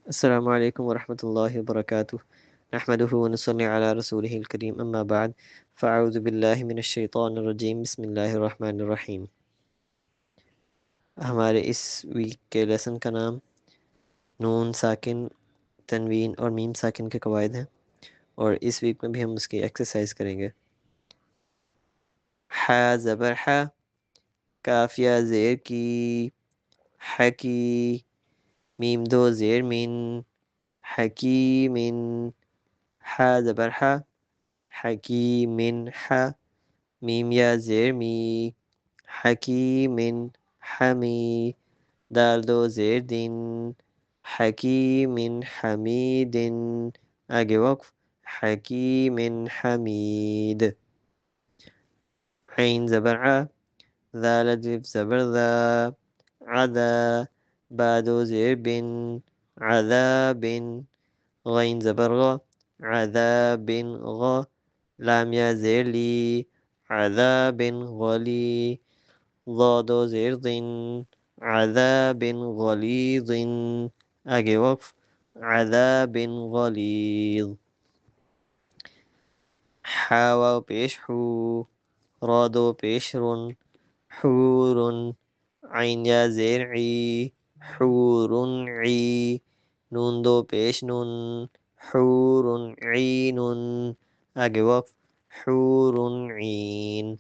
अस्सलामु अलैकुम वरहमतुल्लाहि वबरकातुह नहमदुहु व नुसल्ली अला रसूलिहिल करीम अम्मा बाद फ़अऊज़ु बिल्लाहि मिनश शैतानिर रजीम बिस्मिल्लाहिर रहमानिर रहीम। हमारे इस वीक के लेसन का नाम नून साकिन, तनवीन और मीम साकिन के कवायद हैं और इस वीक में भी हम उसकी एक्सरसाइज करेंगे। हा ज़बर हा, काफिया ज़ेर की, हकी, मीम दो ज़ेर मिन, हकीमिन। हा ज़बर हा, हकीमिन हा, मीम या ज़ेर मी, हकीमिन हमी। दाल दो ज़ेर दिन, हकीमिन हमीदिन। आगे वक्फ, हकीमिन हमीद। ऐन ज़बर आ, ज़ाल अलिफ ज़बर ज़ा, अदा, बा दो ज़ेर बिन, अज़ाबिन। गैन ज़बर ग, अज़ाबिन ग, लाम या ज़ेर ली, अज़ाबिन गली। ज़ा दो ज़ेर ज़िन, अज़ाबिन गलीज़िन। आगे वक्फ, अज़ाबिन गलीज़। हा वाव पेश हू, रा दो पेश रुन, हूरुन। ऐन या ज़ेर ई, हूरुन ई। नून दो पेश नुन, हूरुन ईनुन। आगे वक्फ, हूरुन ईन।